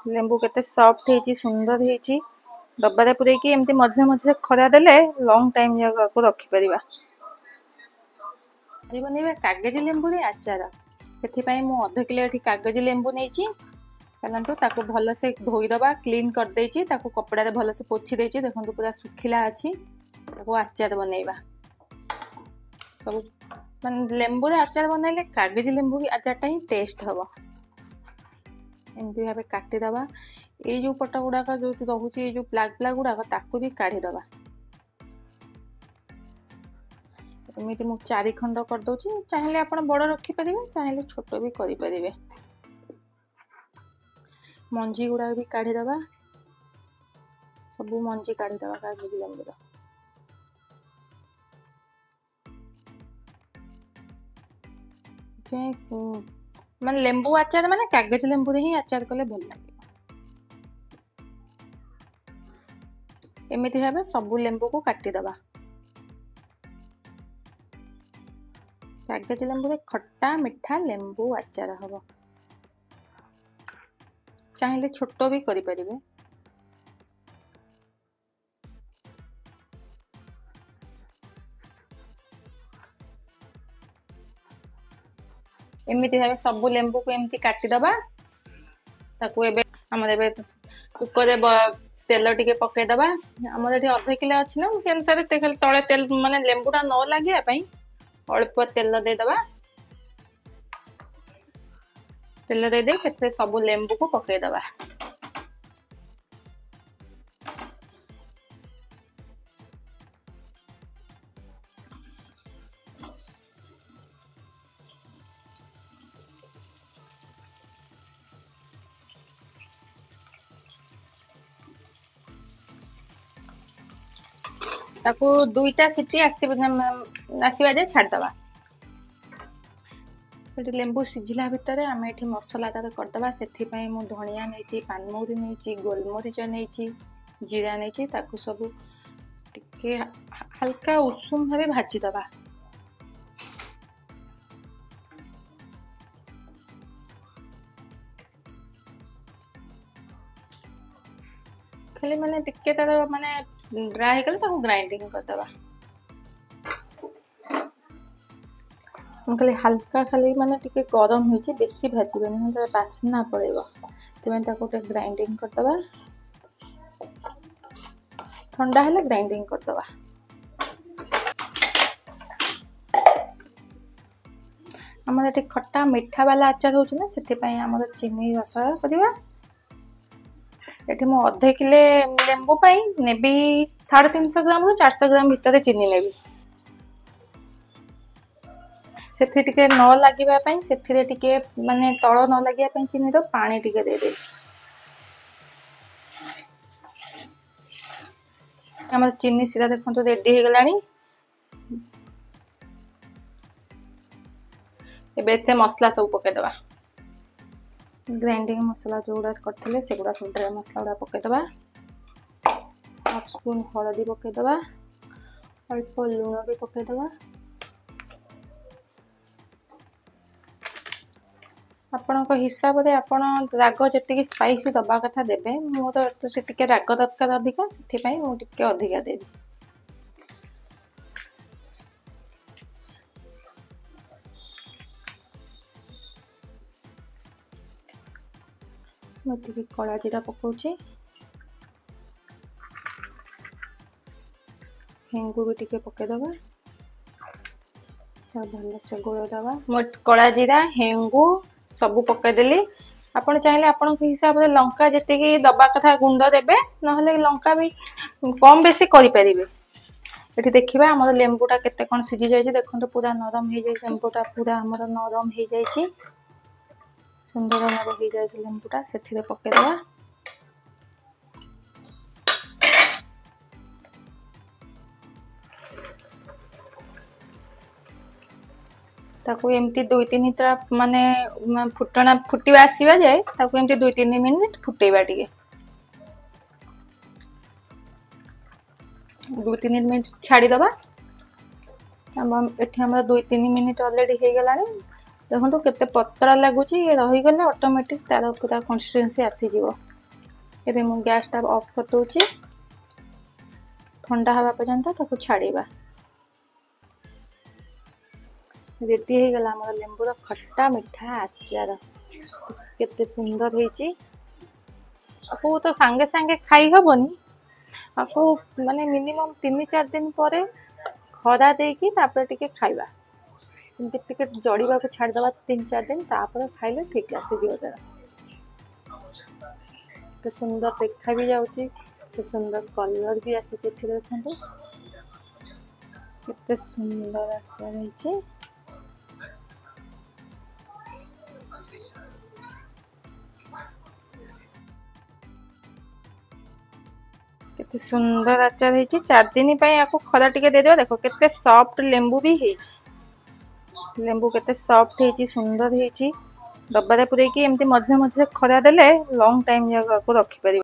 लेंबू केते सॉफ्ट हेची सुंदर हेची डब्बारे पुरेकी एमती मझे मझे खरा देले लॉन्ग टाइम जाको रखी परिबा। आज बनेबा कागजी लेंबू रे आचार से मु अध किलो एठी कागजी लेंबू नेची चलतु ताको भल से धोईदबा क्लीन कर देची ताको कपड़ा रे भल से पोछि देची देखंतु पूरा सुखिला अछि ताको आचार बनेबा सब माने लेंबू रे आचार बनैले कागजी लेंबू की आचारटा ही टेस्ट हबो। एमती भावे काटी दबा ये जो पट गुड़ाक जो रोचे ये जो ब्लैक ब्लैक गुड़ाक ताकू भी काढ़ी दबा एमती मु 4 खंड कर दउची चाहिले आपण बड़ रखि परिबे चाहिले छोट भी करि परिबे। मंजी गुड़ा भी काढ़ी दबा सब मंजी काढ़ी दबा कागजी लेंबू माने लेंबू आचार माने कागज लेंबू रे ही आचार कले भल लागे। एमिति भाबे सब लेंबू को काटी दबा कागज लेंबू रे खट्टा मिठा लेंबू आचार हबो चाहिले छोट भी करि परिबे। एमिति भाबे सब लेंबू को एमिति काटी दबा ताकू एबे हमर एबे कुकर रे तेल टिके पके दबा हमर एठी आधा किलो अछि ना से अनुसार तळे तेल माने लेंबूटा न लागिया पई अल्प तेल दे दबा तेल दे दे से सब लेंबू को पके दबा ताकू दुईटा सीटी आसीबा जे छाड़ दबा लेंबू सिझिला भितर आम ये मसला तार करदबा से मु धनिया नहीं पानमौरी नहीं गोलमरीच नहीं जीरा नहीं ताकू सब टिके हल्का उषुम भावे भाजी दबा खाली माने टिके तार माने ड्राई कले ताकू ग्राइंडिंग करदबा खाली हल्का खाली माने टिके गरम होइचे बेसी भाजीबे नहीं तो बास्ना पड़ेबो तेमे ताको ते ग्राइंडिंग करदबा ठंडा हेले ग्राइंडिंग करदबा। हमर एटी खट्टा मिठा वाला आचार होउछ ना सेति पई हमर चीनी रस करबा एटी मो आधे किले लेंबू पई नेबी 350 ग्राम रु 400 ग्राम भीतर चीनी नेबी सेथि टिके न लागिबा पई सेथिरे टिके माने तळ न लागिबा पई चीनी रो पानी टिके दे दे हमर चीनी सिरा देखंतु रेडी हे गलानी एबे से मसला सब पके दबा ग्राइंडिंग मसला जोड़ा करथिले सेगुडा सब ड्राई मसला उडा पके दबा हाफ स्पून हळदी पके दबा अल्प लूण भी पके दबा आपण हिसाब से आपण राग जी स्पाइसी दबा कथा देबे मोर टिके राग दरकार अधिका से मुझे अधिका देवी मुझे कला जीरा पकाउची हेंगू भी टिके पके दबा भल से गोल दबा मोट कला जीरा हेंगू सबू पकईदेली आपण चाहिए आपण हिसाब से लंका जी दबा कथा गुंड देबे नहले लंका भी कम बेसी करि परिबे। एठी देखिबा हमर लेंबूटा केते कोन सिझी जाय छै देखंतो पूरा नरम हे जाय लेंबूटा पूरा हमर नरम हे जाय छै सुंदर भाव हे जाय छै लेंबूटा सेथिरे पके दबा ताकू एमती 2-3 टा माने फुटना फुटीबा आसीबा जाय ताकू एमती 2-3 मिनिट फुटेबा टिके 2-3 मिनिट छाड़ी दबा हम एठी हमरा 2-3 मिनिट ऑलरेडी हे गलानी देखो केते पतला लगुच ये रहीगले ऑटोमेटिक तार पूरा कंसिस्टेंसी आसीଯିव। एबे मु गैस टा ऑफ कर दूची ठंडा हवा पर्यंत ताको छाड़ीबा। रेडी हो गला हमर लेंबूर खट्टा मिठा आचार केते सुंदर होईची। आपको तो सांगे सांगे खाई हबनी आपको माने मिनिमम 3-4 दिन पर खरा देकी तापर टिके खाइबा एमती टिके जड़ीबा को छाड़ दबा 3-4 दिन तापर खाइले ठीक आसी दियो तारा। के सुंदर देखा भी जाउची के सुंदर कलर भी आसी छै थिरे देखंतु केते सुंदर आचार होईची। केते सुंदर आचार होईची 4 दिन पई आको खरा टिके दे देबा। देखो केते सॉफ्ट लेंबू भी होईची लेंबू केते सॉफ्ट होईची सुंदर होईची। डब्बा रे पुरे की एमती मझे मझे खरा देले लॉन्ग टाइम जाको रखि पारि।